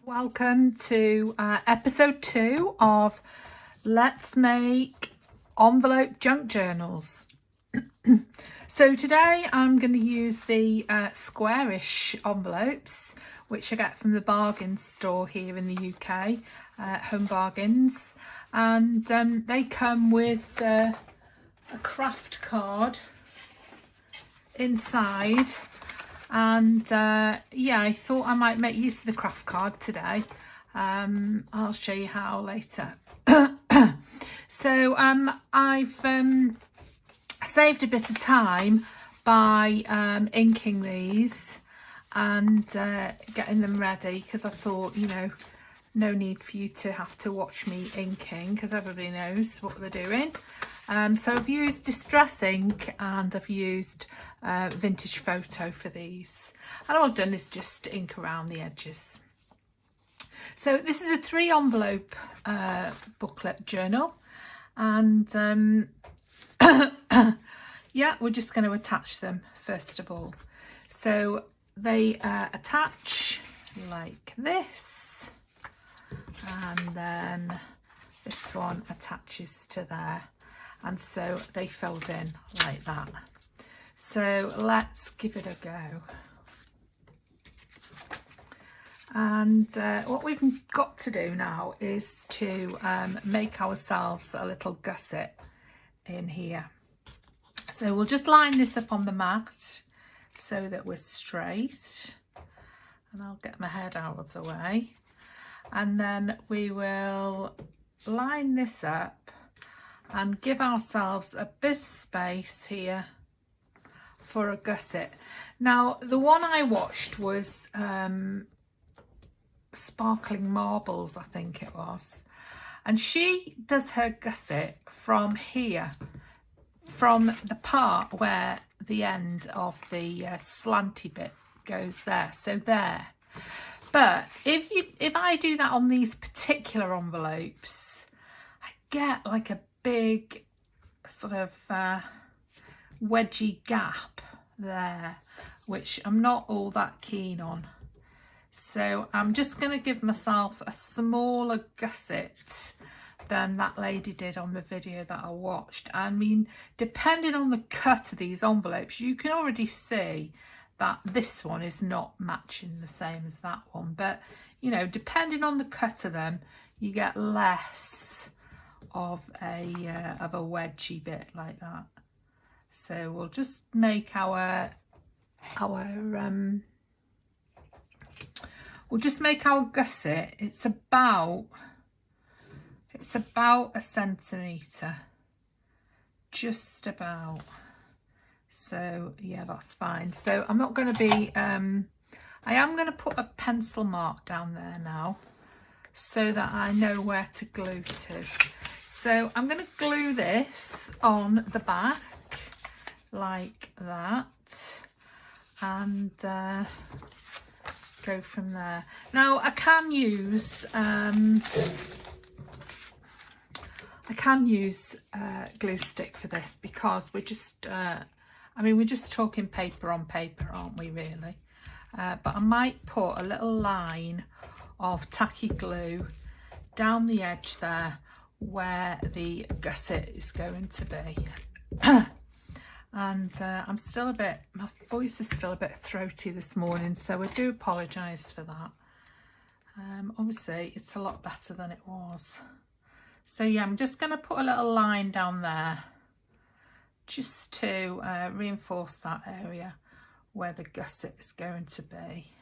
Welcome to episode 2 of Let's Make Envelope Junk Journals. So today I'm going to use the squarish envelopes which I get from the bargain store here in the UK, Home Bargains, and they come with a craft card inside. And yeah, I thought I might make use of the craft card today. I'll show you how later. So I've saved a bit of time by inking these and getting them ready, because I thought, you know, no need for you to have to watch me inking because everybody knows what they're doing. So I've used Distress ink and I've used Vintage Photo for these, and all I've done is just ink around the edges. So this is a 3 envelope booklet journal, and yeah, we're just going to attach them first of all. So they attach like this, and then this one attaches to there. And so they fold in like that. So let's give it a go. And what we've got to do now is to make ourselves a little gusset in here. So we'll just line this up on the mat so that we're straight. And I'll get my head out of the way. And then we will line this up and give ourselves a bit of space here for a gusset. Now, the one I watched was Sparkling Marbles, I think it was. And she does her gusset from here, from the part where the end of the slanty bit goes there. So there. But if I do that on these particular envelopes, I get like a big sort of wedgy gap there, which I'm not all that keen on. So I'm just going to give myself a smaller gusset than that lady did on the video that I watched. I mean, depending on the cut of these envelopes, you can already see that this one is not matching the same as that one. But, you know, depending on the cut of them, you get less of a wedgy bit like that. So we'll just make our gusset. It's about a centimetre, just about. So yeah, that's fine. So I'm not going to be I am going to put a pencil mark down there now so that I know where to glue to. So I'm going to glue this on the back like that, and go from there. Now I can use glue stick for this, because we're just we're just talking paper on paper, aren't we, really? But I might put a little line of tacky glue down the edge there where the gusset is going to be. And I'm still my voice is still a bit throaty this morning, so I do apologise for that. Obviously it's a lot better than it was. So yeah, I'm just going to put a little line down there just to reinforce that area where the gusset is going to be.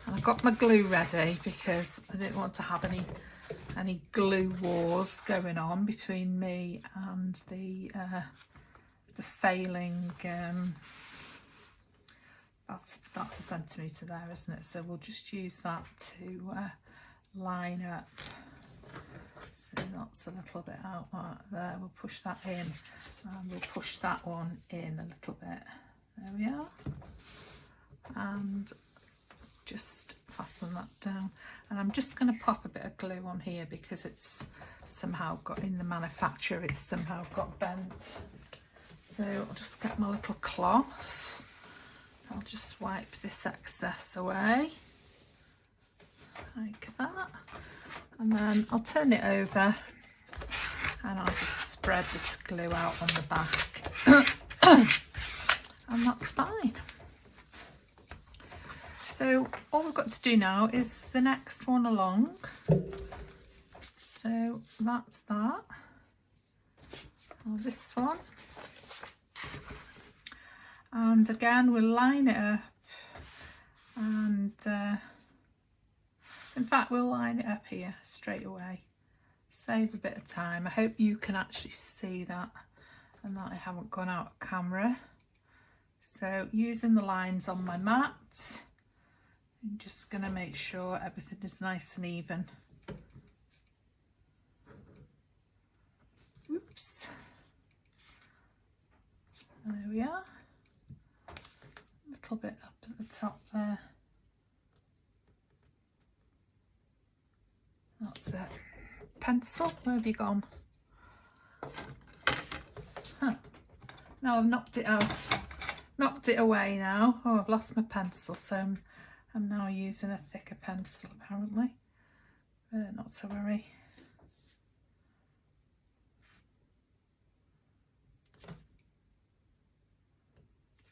And I've got my glue ready because I didn't want to have any glue wars going on between me and the failing. That's a centimetre there, isn't it? So we'll just use that to line up. So that's a little bit out there. We'll push that in, and we'll push that one in a little bit. There we are. And just fasten that down. And I'm just going to pop a bit of glue on here because it's somehow got, in the manufacture, it's somehow got bent. So I'll just get my little cloth I'll just wipe this excess away like that, and then I'll turn it over and I'll just spread this glue out on the back and that's fine. So all we've got to do now is the next one along. So that's that. Or this one. And again, we'll line it up, and in fact we'll line it up here straight away, save a bit of time. I hope you can actually see that and that I haven't gone out of camera. So using the lines on my mat, I'm just going to make sure everything is nice and even. Oops, there we are. Little bit up at the top there. That's it. Pencil, where have you gone? Huh. Now I've knocked it out, knocked it away now. Oh, I've lost my pencil, so I'm now using a thicker pencil apparently. Not to worry.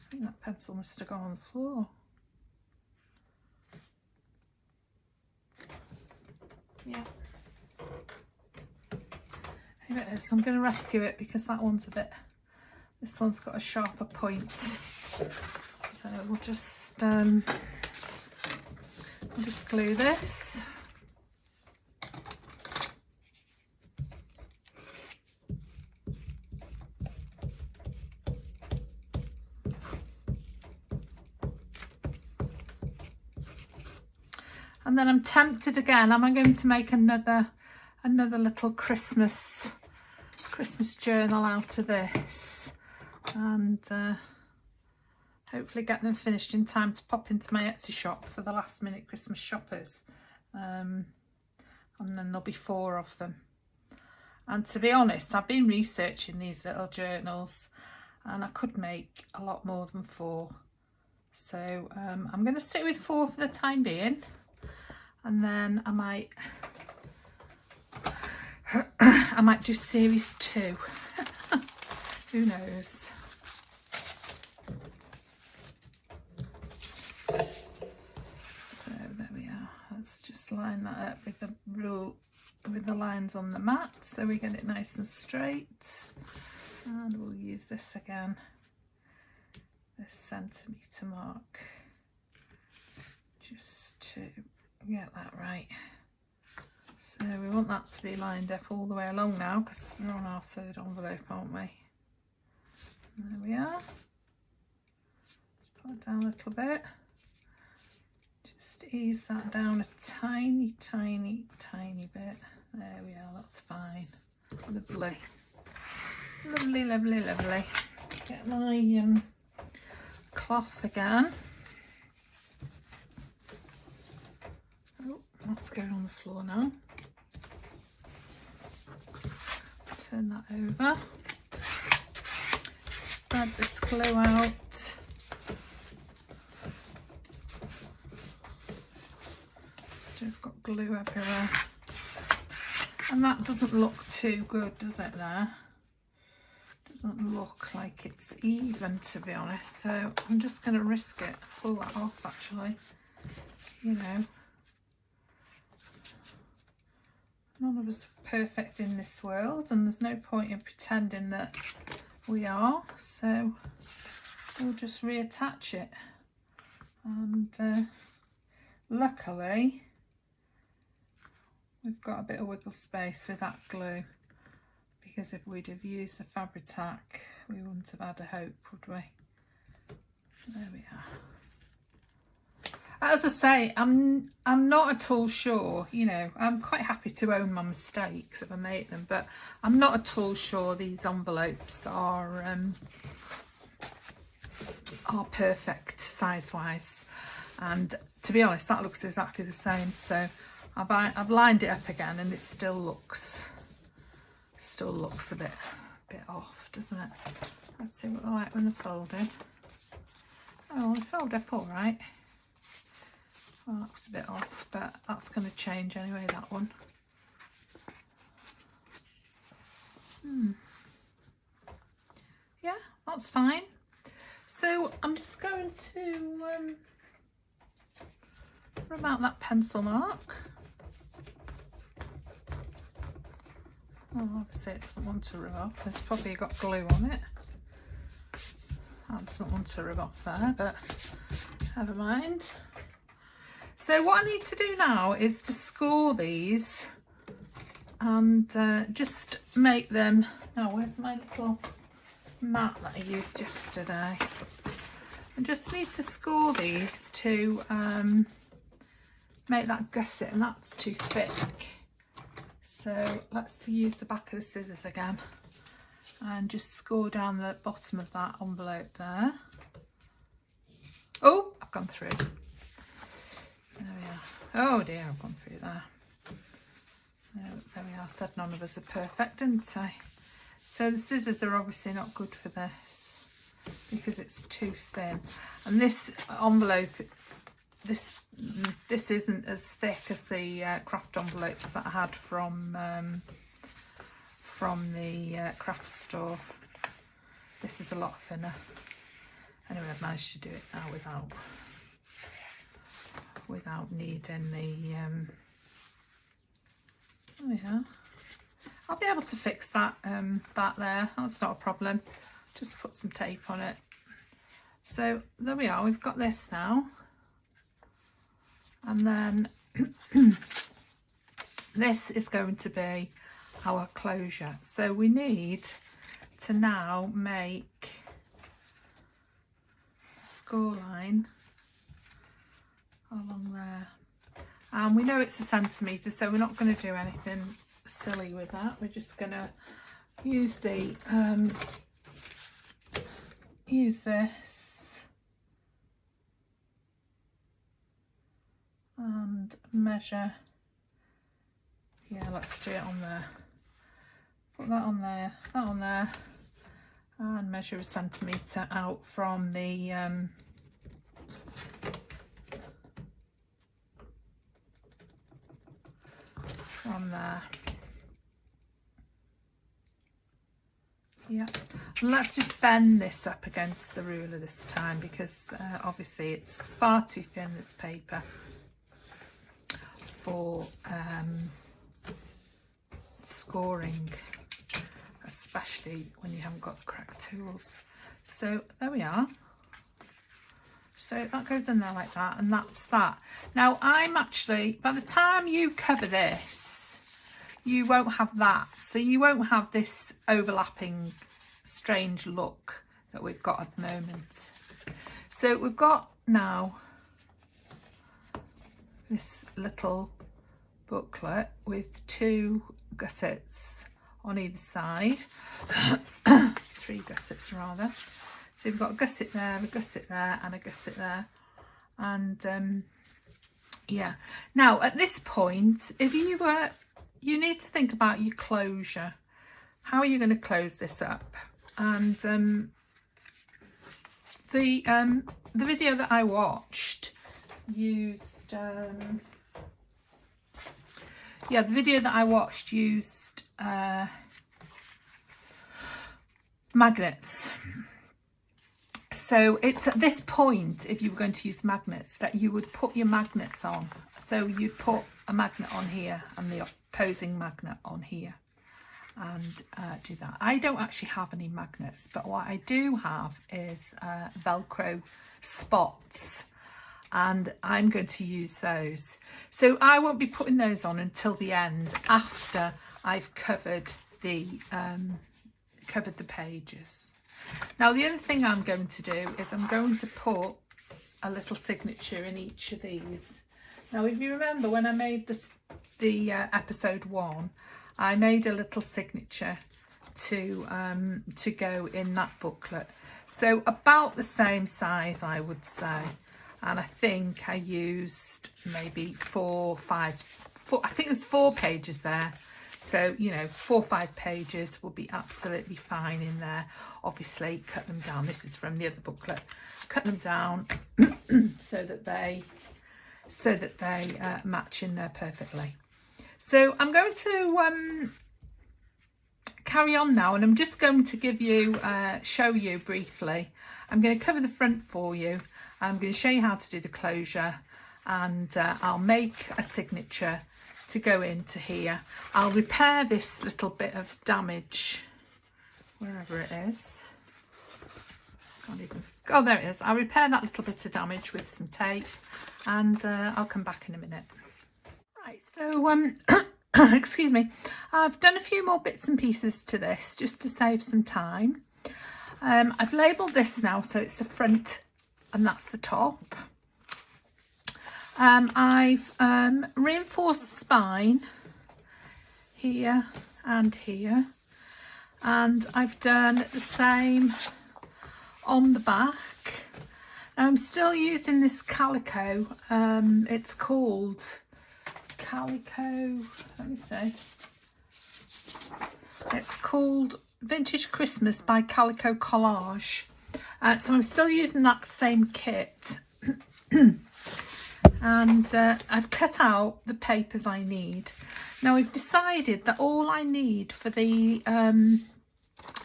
I think that pencil must have gone on the floor. Yeah. Here it is. I'm going to rescue it because that one's a bit, this one's got a sharper point. So we'll just glue this. And then I'm tempted again. Am I going to make another little Christmas journal out of this, and hopefully get them finished in time to pop into my Etsy shop for the last minute Christmas shoppers. And then there'll be 4 of them. And to be honest, I've been researching these little journals and I could make a lot more than 4. So I'm going to stick with 4 for the time being. And then I might do series 2. Who knows? So there we are. Let's just line that up with the lines on the mat so we get it nice and straight. And we'll use this again, this centimetre mark, just to get that right. So we want that to be lined up all the way along now because we're on our 3rd envelope, aren't we? There we are. Just put it down a little bit. Just ease that down a tiny, tiny, tiny bit. There we are, that's fine. Lovely. Lovely, lovely, lovely. Get my cloth again. Oh, that's going on the floor now. Turn that over. Spread this glue out. I've got glue everywhere. And that doesn't look too good, does it there? Doesn't look like it's even, to be honest. So I'm just going to risk it. Pull that off, actually. You know. None of us are perfect in this world, and there's no point in pretending that we are. So we'll just reattach it. And luckily, we've got a bit of wiggle space with that glue, because if we'd have used the Fabri-Tac, we wouldn't have had a hope, would we? There we are. As I say, I'm not at all sure, you know, I'm quite happy to own my mistakes if I make them, but I'm not at all sure these envelopes are perfect size-wise. And to be honest, that looks exactly the same. So I've lined it up again, and it still looks a bit off, doesn't it? Let's see what they're like when they're folded. Oh, it filled up all right. Well, that was a bit off, but that's going to change anyway, that one. Yeah, that's fine. So I'm just going to rub out that pencil mark. Oh, obviously it doesn't want to rub off. It's probably got glue on it. That doesn't want to rub off there, but never mind. So what I need to do now is to score these and just make them. Now, where's my little mat that I used yesterday? I just need to score these to make that gusset, and that's too thick. So let's use the back of the scissors again and just score down the bottom of that envelope there. Oh, I've gone through. There we are. Oh dear, I've gone through there. There we are. Said none of us are perfect, didn't I? So the scissors are obviously not good for this because it's too thin. And this envelope, this isn't as thick as the craft envelopes that I had from the craft store. This is a lot thinner. Anyway, I've managed to do it now without needing the oh yeah, I'll be able to fix that that there. That's not a problem. Just put some tape on it. So there we are. We've got this now. And then this is going to be our closure. So we need to now make a score line along there. And we know it's a centimetre, so we're not going to do anything silly with that. We're just going to use the use this and measure. Yeah, let's do it on there. Put that on there, that on there, and measure a centimetre out from the from there. Yeah, and let's just bend this up against the ruler this time because obviously it's far too thin, this paper, for scoring, especially when you haven't got the correct tools. So there we are. So that goes in there like that, and that's that. Now I'm actually, by the time you cover this, you won't have that. So you won't have this overlapping strange look that we've got at the moment. So we've got now this little booklet with 2 gussets on either side. 3 gussets rather. So we've got a gusset there, a gusset there, and a gusset there. And yeah. Now at this point, if you were, you need to think about your closure. How are you going to close this up? And the video that I watched used the video that I watched used magnets. So it's at this point, if you were going to use magnets, that you would put your magnets on. So you'd put a magnet on here and the opposing magnet on here, and do that. I don't actually have any magnets, but what I do have is Velcro spots, and I'm going to use those. So I won't be putting those on until the end, after I've covered the pages. Now the other thing I'm going to do is I'm going to put a little signature in each of these. Now if you remember when I made the episode 1, I made a little signature to go in that booklet. So about the same size, I would say. And I think I used maybe 4, 5, I think there's 4 pages there. So, you know, 4 or 5 pages will be absolutely fine in there. Obviously, cut them down. This is from the other booklet. Cut them down so that they match in there perfectly. So I'm going to carry on now, and I'm just going to give you, show you briefly. I'm going to cover the front for you. I'm going to show you how to do the closure, and I'll make a signature to go into here. I'll repair this little bit of damage, wherever it is. Can't even, oh, there it is. I'll repair that little bit of damage with some tape, and I'll come back in a minute. Right, so excuse me, I've done a few more bits and pieces to this just to save some time. I've labelled this now, so it's the front and that's the top. I've reinforced the spine here and here, and I've done the same on the back. Now I'm still using this calico. It's called Calico, let me see. It's called Vintage Christmas by Calico Collage. So I'm still using that same kit. And I've cut out the papers I need. Now I've decided that all I need for the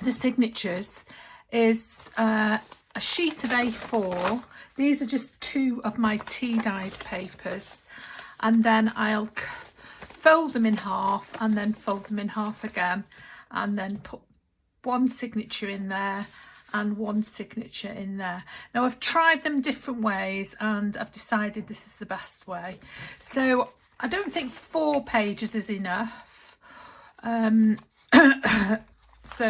signatures is a sheet of A4. These are just 2 of my tea dyed papers, and then I'll fold them in half and then fold them in half again, and then put 1 signature in there and 1 signature in there. Now I've tried them different ways and I've decided this is the best way. So I don't think 4 pages is enough. So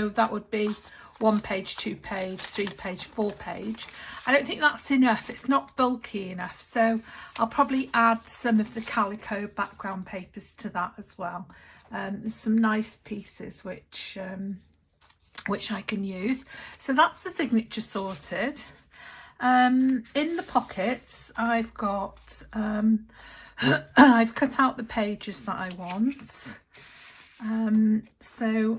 that would be 1 page, 2 page, 3 page, 4 page. I don't think that's enough. It's not bulky enough. So I'll probably add some of the calico background papers to that as well. There's some nice pieces which I can use. So that's the signature sorted. In the pockets, I've got, I've cut out the pages that I want. So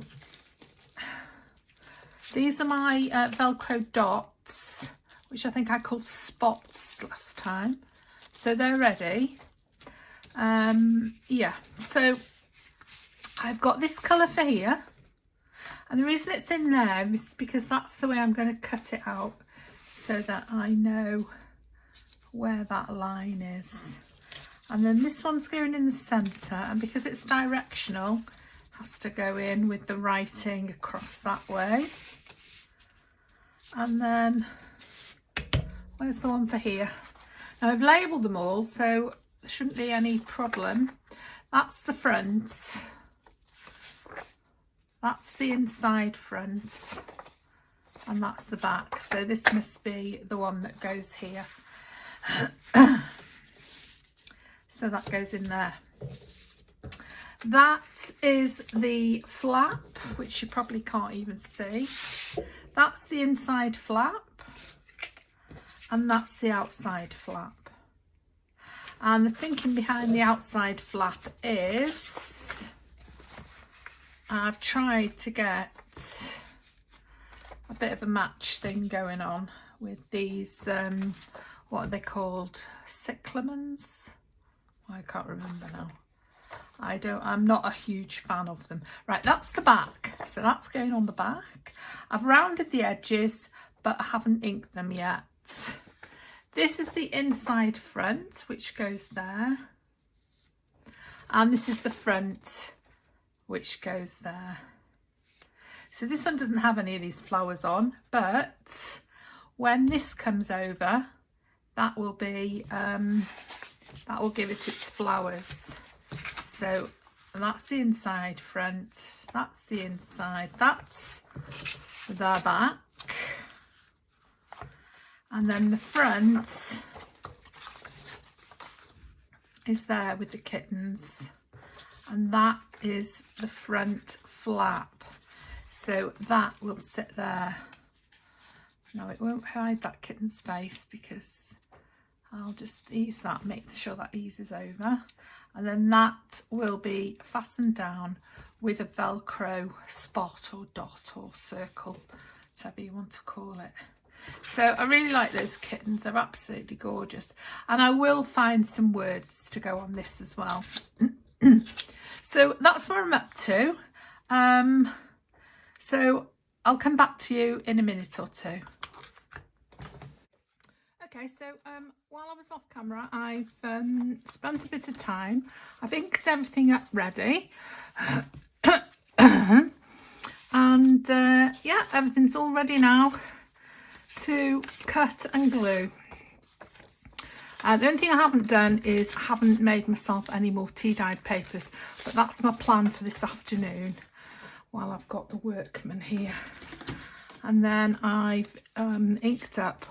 these are my Velcro dots, which I think I called spots last time. So they're ready. Yeah, so I've got this colour for here. And the reason it's in there is because that's the way I'm going to cut it out, so that I know where that line is. And then this one's going in the centre, and because it's directional, has to go in with the writing across that way. And then where's the one for here? Now I've labelled them all, so there shouldn't be any problem. That's the front. That's the inside front, and that's the back. So this must be the one that goes here. So that goes in there. That is the flap, which you probably can't even see. That's the inside flap, and that's the outside flap. And the thinking behind the outside flap is, I've tried to get a bit of a match thing going on with these, what are they called? Cyclamens? I can't remember now. I'm not a huge fan of them. Right, that's the back. So that's going on the back. I've rounded the edges, but I haven't inked them yet. This is the inside front, which goes there. And this is the front, which goes there. So this one doesn't have any of these flowers on, but when this comes over, that will be that will give it its flowers. So that's the inside front, that's the inside, that's the back, and then the front is there with the kittens. And that is the front flap. So that will sit there. No, it won't hide that kitten's face because I'll just ease that, make sure that eases over. And then that will be fastened down with a Velcro spot or dot or circle, whatever you want to call it. So I really like those kittens. They're absolutely gorgeous. And I will find some words to go on this as well. So that's where I'm up to. So I'll come back to you in a minute or two. Okay, so while I was off camera, I've spent a bit of time. I've inked everything up ready. And yeah, everything's all ready now to cut and glue. The only thing I haven't done is I haven't made myself any more tea-dyed papers, but that's my plan for this afternoon while I've got the workman here. And then I've inked up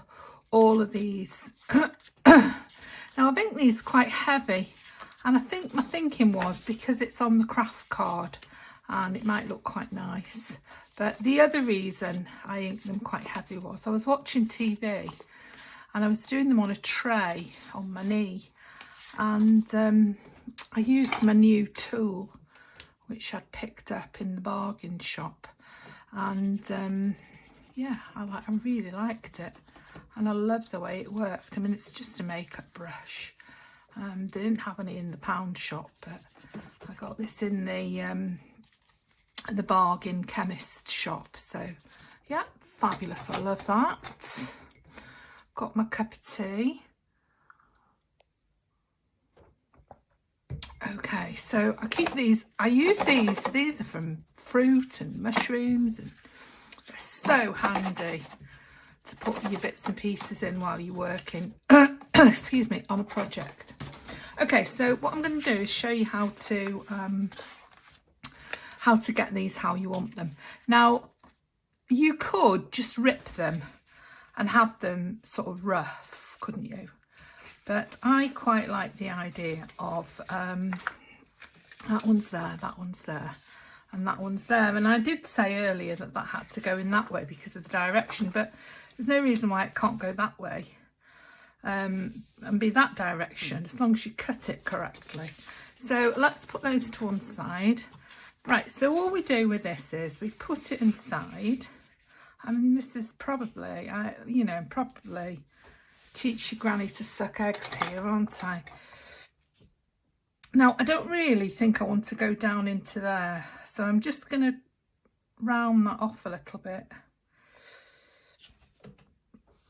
all of these. Now I've inked these quite heavy, and I think my thinking was because it's on the craft card and it might look quite nice. But the other reason I inked them quite heavy was I was watching TV and I was doing them on a tray on my knee, and I used my new tool which I'd picked up in the bargain shop, and yeah, I really liked it, and I love the way it worked. I mean, it's just a makeup brush. They didn't have any in the pound shop, but I got this in the bargain chemist shop. So yeah, fabulous. I love that. Got my cup of tea. Okay, so I keep these. I use these. These are from fruit and mushrooms, and they're so handy to put your bits and pieces in while you're working. Excuse me, on a project. Okay, so what I'm going to do is show you how to get these how you want them. Now, you could just rip them and have them sort of rough, couldn't you? But I quite like the idea of that one's there, that one's there, and that one's there. And I did say earlier that that had to go in that way because of the direction, but there's no reason why it can't go that way and be that direction, as long as you cut it correctly. So let's put those to one side. Right, so all we do with this is we put it inside. I mean, this is probably, you know, probably teach your granny to suck eggs here, aren't I? Now, I don't really think I want to go down into there, so I'm just going to round that off a little bit.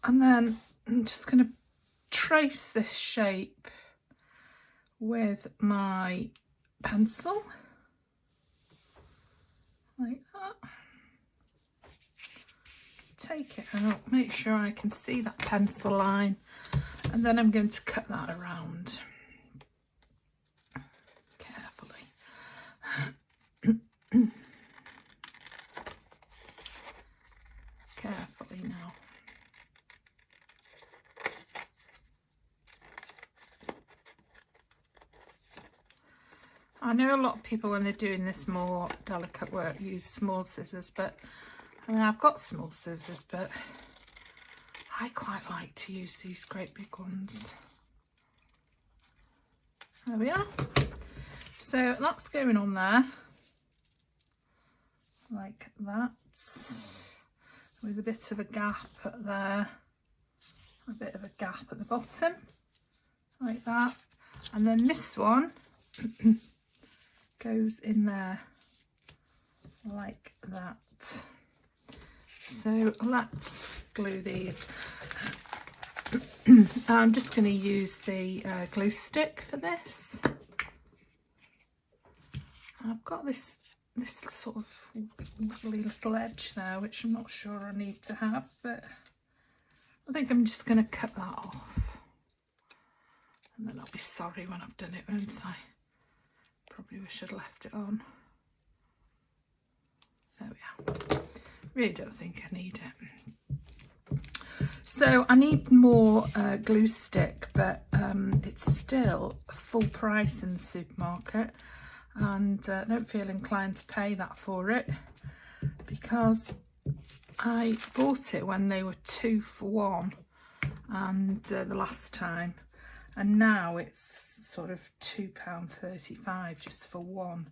And then I'm just going to trace this shape with my pencil, like that. Take it out, make sure I can see that pencil line, and then I'm going to cut that around carefully. Carefully now. I know a lot of people, when they're doing this more delicate work, use small scissors, but I mean, I've got small scissors, but I quite like to use these great big ones. There we are. So that's going on there, like that, with a bit of a gap at there, a bit of a gap at the bottom, like that. And then this one goes in there, like that. So let's glue these. I'm just going to use the glue stick for this. I've got this sort of wiggly little edge there, which I'm not sure I need to have, but I think I'm just going to cut that off. And then I'll be sorry when I've done it, won't I? Probably wish I'd left it on. There we are. Really don't think I need it. So I need more glue stick, but it's still full price in the supermarket, and I don't feel inclined to pay that for it because I bought it when they were 2 for 1 and the last time, and now it's sort of £2.35 just for one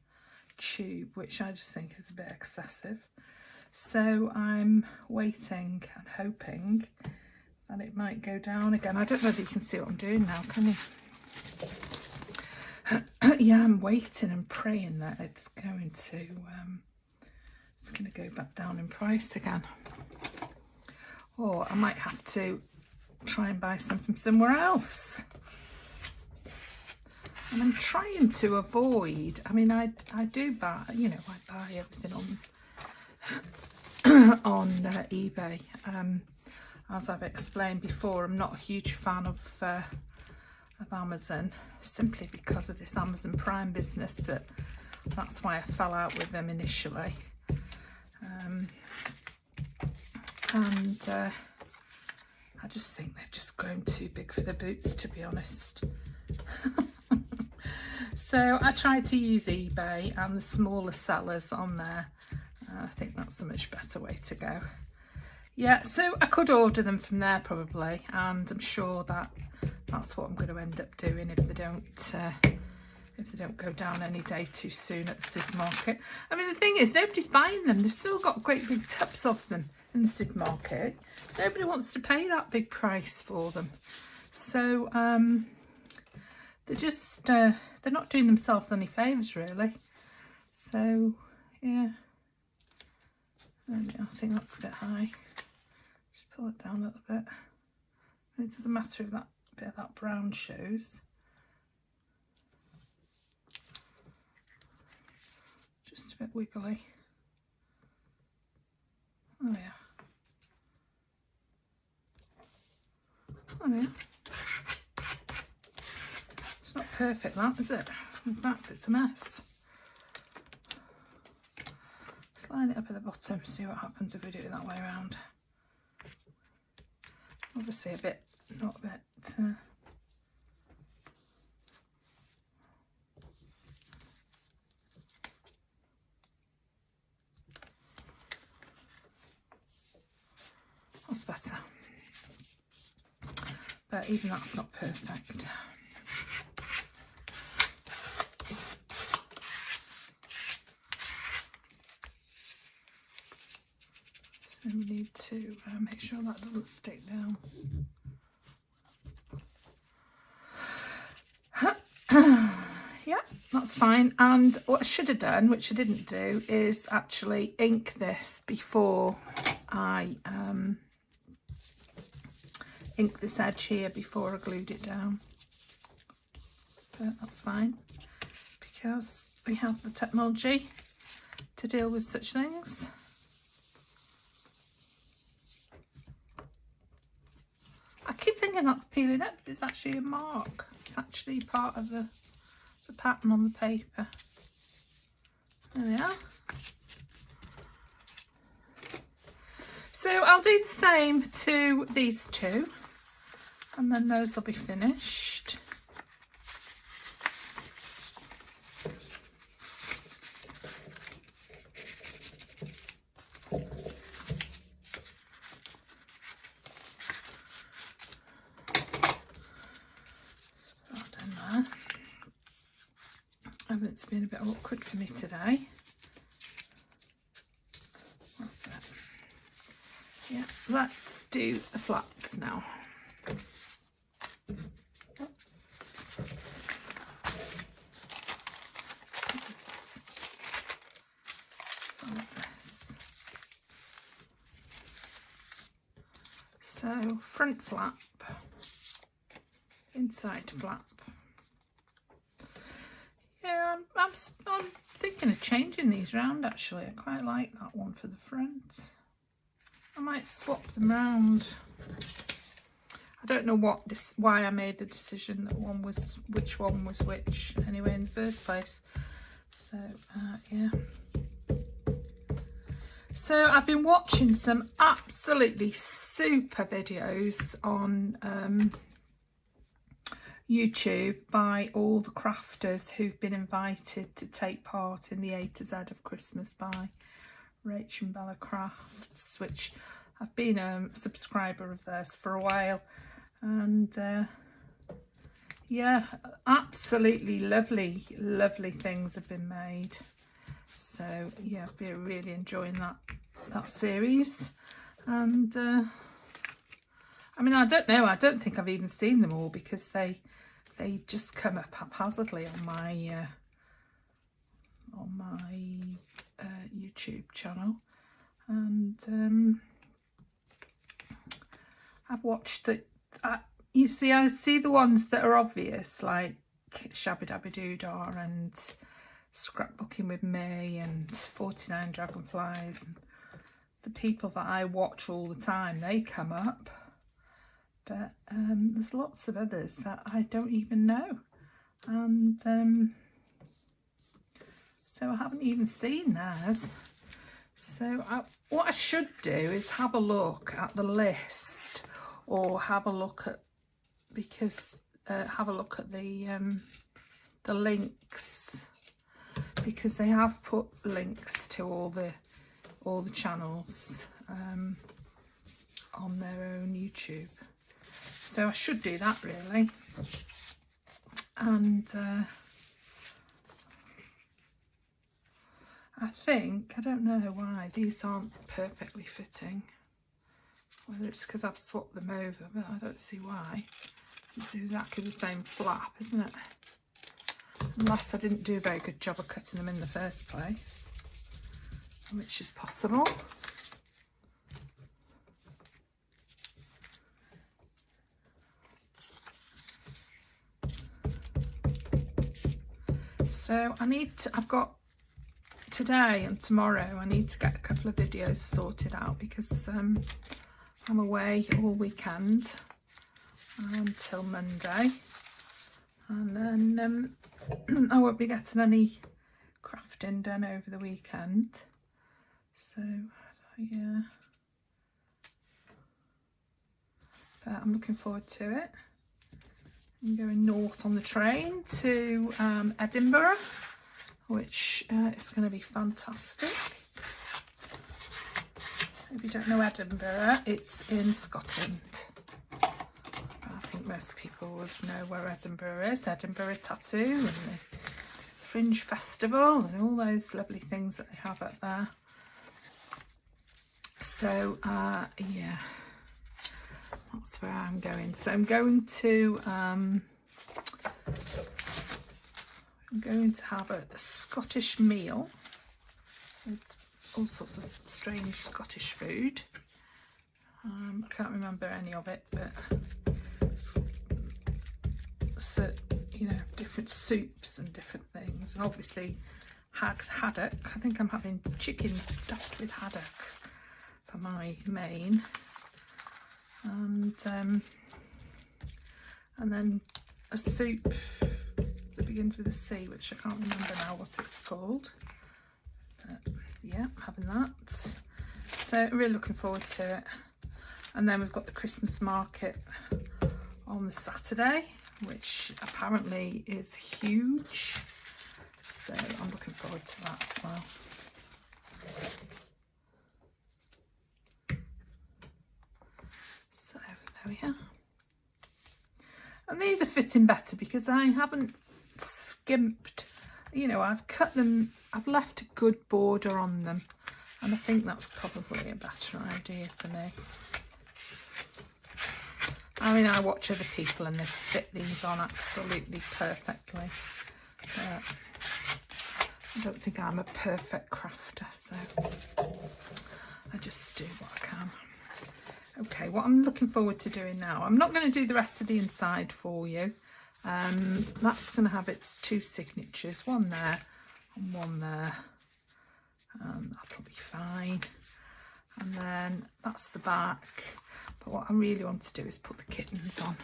tube, which I just think is a bit excessive. So I'm waiting and hoping that it might go down again. I don't know if you can see what I'm doing now, can you? Yeah, I'm waiting and praying that it's going to go back down in price again. Or I might have to try and buy some from somewhere else. And I'm trying to avoid, I mean, I do buy, you know, I buy everything on eBay. As I've explained before, I'm not a huge fan of Amazon, simply because of this Amazon Prime business. That's why I fell out with them initially. I just think they've just grown too big for the boots, to be honest. So I tried to use eBay and the smaller sellers on there. I think that's a much better way to go. Yeah, so I could order them from there probably, and I'm sure that that's what I'm going to end up doing if they don't go down any day too soon at the supermarket. I mean, the thing is, nobody's buying them. They've still got great big tubs of them in the supermarket. Nobody wants to pay that big price for them. So they're just they're not doing themselves any favours really. So yeah, I think that's a bit high. Just pull it down a little bit. It doesn't matter if that bit of that brown shows. Just a bit wiggly. Oh yeah. Oh yeah. It's not perfect, that, is it? In fact, it's a mess. Let's line it up at the bottom, see what happens if we do it that way around. Obviously a bit, not a bit... That's better. But even that's not perfect. So we need to make sure that doesn't stick down. Yeah, that's fine. And what I should have done, which I didn't do, is actually ink this before I ink this edge here before I glued it down. But that's fine, because we have the technology to deal with such things. I keep thinking that's peeling up, but it's actually a mark. It's actually part of the pattern on the paper. There we are. So I'll do the same to these two, and then those will be finished. It's been a bit awkward for me today. That's it. Yeah, let's do the flats now. So front flap, inside flap. Yeah, I'm thinking of changing these round actually. I quite like that one for the front. I might swap them round. I don't know why I made the decision that which one was which anyway in the first place. So yeah. So I've been watching some absolutely super videos on YouTube by all the crafters who've been invited to take part in the A to Z of Christmas by Rach and Bella Crafts, which I've been a subscriber of theirs for a while, and yeah, absolutely lovely things have been made. So yeah, I've been really enjoying that series. And I mean, I don't know, I don't think I've even seen them all, because they just come up haphazardly on my YouTube channel. And I've watched it. You see, I see the ones that are obvious, like Shabby Dabby Doodah and Scrapbooking with Me and 49 Dragonflies. And the people that I watch all the time, they come up. But there's lots of others that I don't even know. And so I haven't even seen theirs. So what I should do is have a look at the list, or have a look at, because have a look at the links, because they have put links to all the channels on their own YouTube. So I should do that really. And I think, I don't know why these aren't perfectly fitting, whether it's because I've swapped them over, but I don't see why. It's exactly the same flap, isn't it? Unless I didn't do a very good job of cutting them in the first place, which is possible. So I've got today and tomorrow, I need to get a couple of videos sorted out, because I'm away all weekend until Monday, and then I won't be getting any crafting done over the weekend. So yeah, but I'm looking forward to it. I'm going north on the train to Edinburgh, which is going to be fantastic. If you don't know Edinburgh, it's in Scotland. I think most people would know where Edinburgh is. Edinburgh Tattoo and the Fringe Festival and all those lovely things that they have up there. So yeah, that's where I'm going. So I'm going to have a Scottish meal with all sorts of strange Scottish food. I can't remember any of it, but so, you know, different soups and different things, and obviously haddock. I think I'm having chicken stuffed with haddock for my main, and then a soup that begins with a C, which I can't remember now what it's called. But yeah, having that. So really looking forward to it. And then we've got the Christmas market on the Saturday, which apparently is huge. So I'm looking forward to that as well. So there we are. And these are fitting better because I haven't skimped, you know, I've cut them, I've left a good border on them, and I think that's probably a better idea for me. I mean, I watch other people and they fit these on absolutely perfectly, but I don't think I'm a perfect crafter, so I just do what I can. Okay, what I'm looking forward to doing now, I'm not going to do the rest of the inside for you. That's going to have its two signatures, one there and one there. That'll be fine. And then that's the back. But what I really want to do is put the kittens on.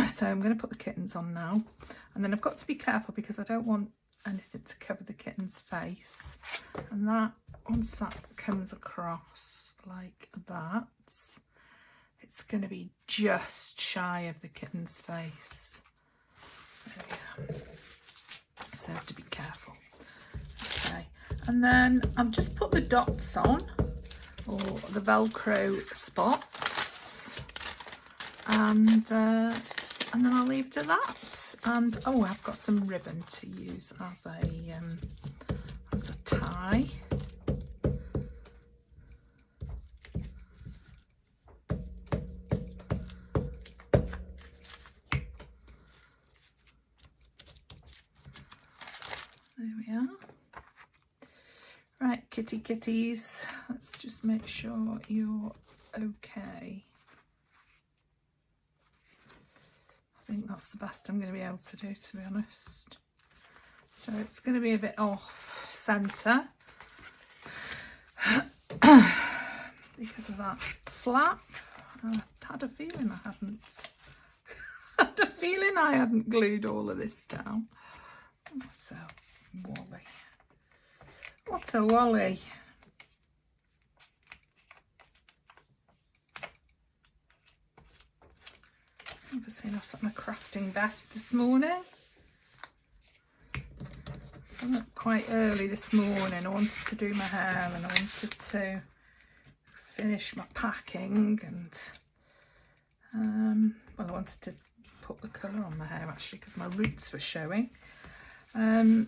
So I'm going to put the kittens on now. And then I've got to be careful because I don't want anything to cover the kitten's face. And that, once that comes across like that, it's going to be just shy of the kitten's face. So yeah, so I have to be careful. Okay, and then I've just put the dots on, or the Velcro spots, and then I'll leave it at that. And oh, I've got some ribbon to use as as a tie. There we are. Right, kitties, let's just make sure you're okay. I think that's the best I'm going to be able to do, to be honest. So it's going to be a bit off centre because of that flap. I had a feeling I hadn't glued all of this down. So, Wally. What a Wally. Obviously not at my crafting best this morning. I'm up quite early this morning. I wanted to do my hair and I wanted to finish my packing and well, I wanted to put the colour on my hair actually because my roots were showing.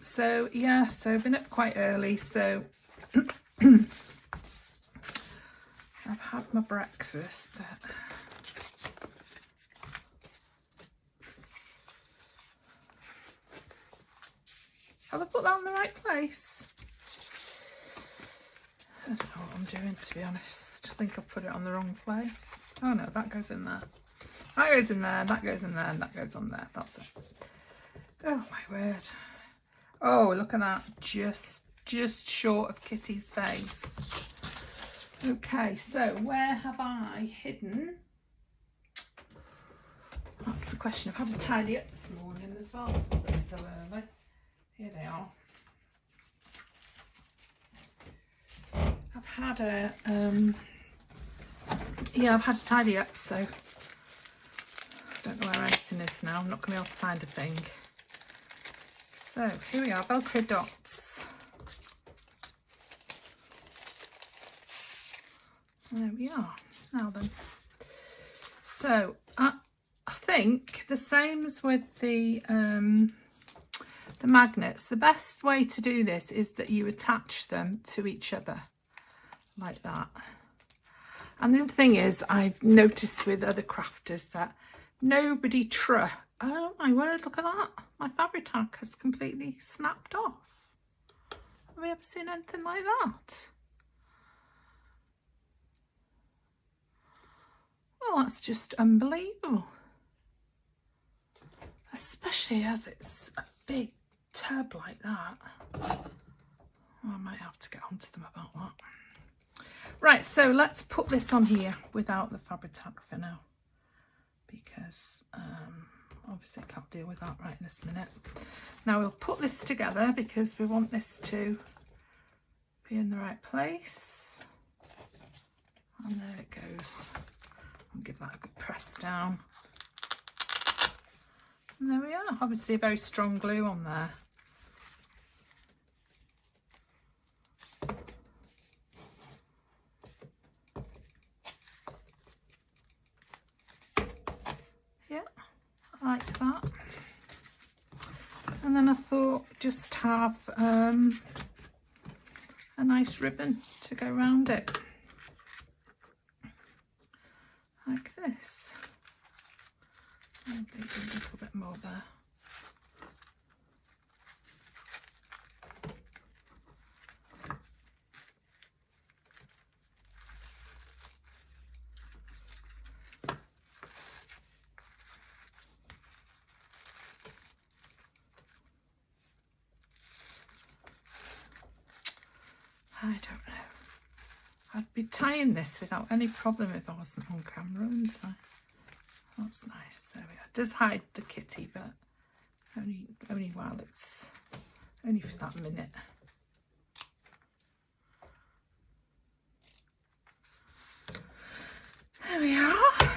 So yeah, so I've been up quite early, so I've had my breakfast, but have I put that in the right place? I don't know what I'm doing, to be honest. I think I've put it on the wrong place. Oh no, that goes in there. That goes in there, that goes in there, and that goes on there. That's it. Oh my word. Oh, look at that. Just short of Kitty's face. Okay, so where have I hidden? That's the question. I've had to tidy up this morning as well, since it was so early. Here they are. I've had a I've had to tidy up, so I don't know where anything is now. I'm not going to be able to find a thing. So here we are, Velcro dots. There we are. Now then. So I think the same as with the magnets, the best way to do this is that you attach them to each other like that. And the other thing is, I've noticed with other crafters that nobody oh my word, look at that. My fabric tag has completely snapped off. Have we ever seen anything like that? Well, that's just unbelievable. Especially as it's a big tub like that. Oh, I might have to get onto them about that. Right, so let's put this on here without the fabric tag for now, because obviously I can't deal with that right in this minute. Now we'll put this together because we want this to be in the right place. And there it goes. I'll give that a good press down. And there we are. Obviously a very strong glue on there. Yeah, I like that. And then I thought just have a nice ribbon to go around it. Like this. Maybe a little bit more there. I don't know. I'd be tying this without any problem if I wasn't on camera, wouldn't I? That's nice. There we are. It does hide the kitty, but only while it's only for that minute. There we are.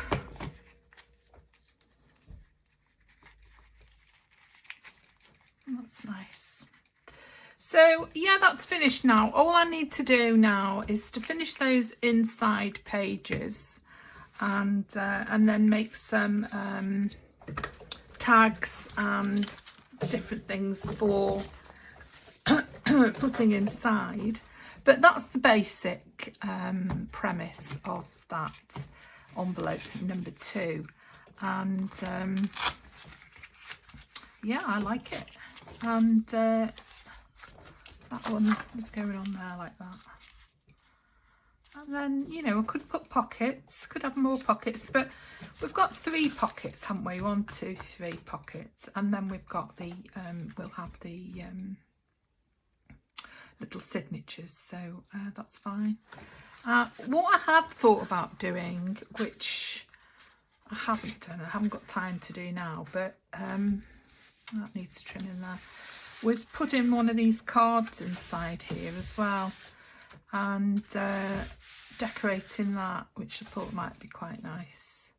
That's nice. So yeah, that's finished now. All I need to do now is to finish those inside pages and then make some tags and different things for putting inside. But that's the basic premise of that envelope number 2. And yeah, I like it. And that one is going on there like that. And then, you know, I could put pockets, could have more pockets, but we've got 3 pockets, haven't we? 1, 2, 3 pockets. And then we've got the, we'll have the little signatures, so that's fine. What I had thought about doing, which I haven't done, I haven't got time to do now, but that needs trimming there, was putting one of these cards inside here as well, and decorating that, which I thought might be quite nice.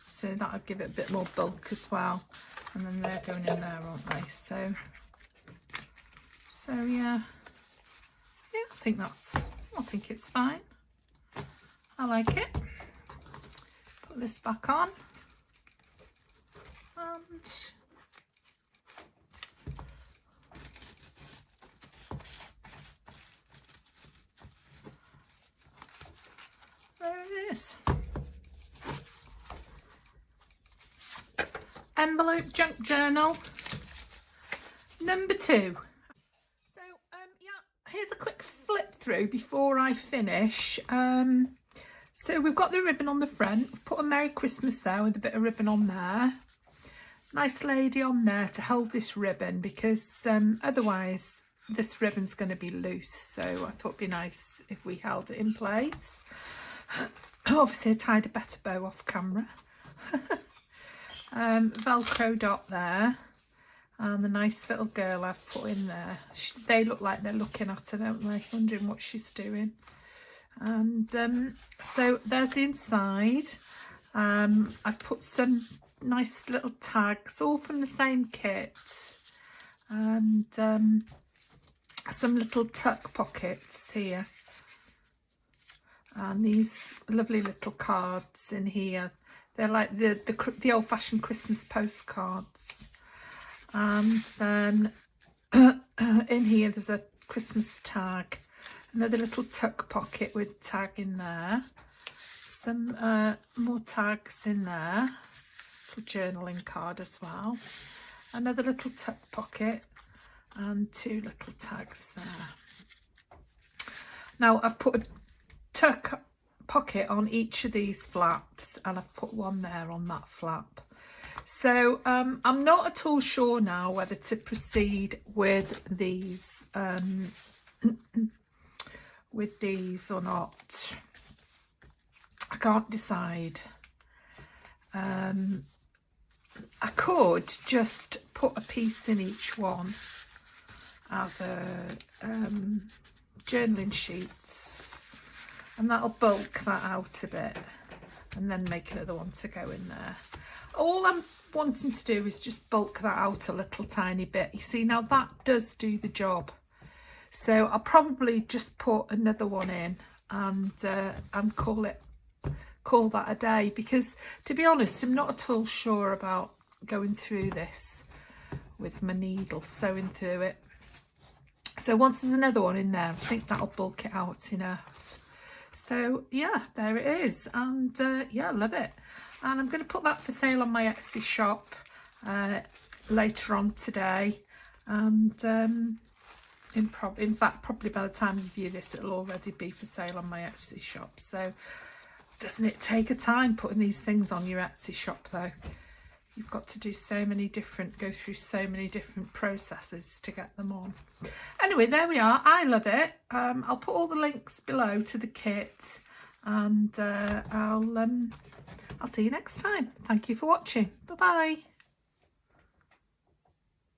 So that would give it a bit more bulk as well, and then they're going in there, aren't they? So yeah, I think it's fine. I like it. Put this back on, and there it is. Envelope junk journal number 2. So yeah, here's a quick flip through before I finish. So we've got the ribbon on the front. We've put a Merry Christmas there with a bit of ribbon on there. Nice lady on there to hold this ribbon, because otherwise this ribbon's going to be loose. So I thought it'd be nice if we held it in place. Obviously I tied a better bow off camera. Velcro dot there, and the nice little girl I've put in there. They look like they're looking at her, don't they? Wondering what she's doing. And so there's the inside. I've put some nice little tags, all from the same kit, and some little tuck pockets here, and these lovely little cards in here. They're like the old-fashioned Christmas postcards. And then in here there's a Christmas tag, another little tuck pocket with tag in there, some more tags in there, little journaling card as well, another little tuck pocket, and 2 little tags there. Now I've put a tuck pocket on each of these flaps, and I've put one there on that flap. So I'm not at all sure now whether to proceed with these or not. I can't decide. I could just put a piece in each one as a journaling sheets, and that'll bulk that out a bit, and then make another one to go in there. All I'm wanting to do is just bulk that out a little tiny bit. You see, now that does do the job. So I'll probably just put another one in and call that a day, because to be honest, I'm not at all sure about going through this with my needle, sewing through it. So once there's another one in there, I think that'll bulk it out enough. So yeah, there it is, and yeah, I love it. And I'm going to put that for sale on my Etsy shop later on today, and in fact probably by the time you view this it'll already be for sale on my Etsy shop. So doesn't it take a time putting these things on your Etsy shop though? You've got to do go through so many different processes to get them on. Anyway, there we are. I love it. I'll put all the links below to the kit, and I'll see you next time. Thank you for watching. Bye bye.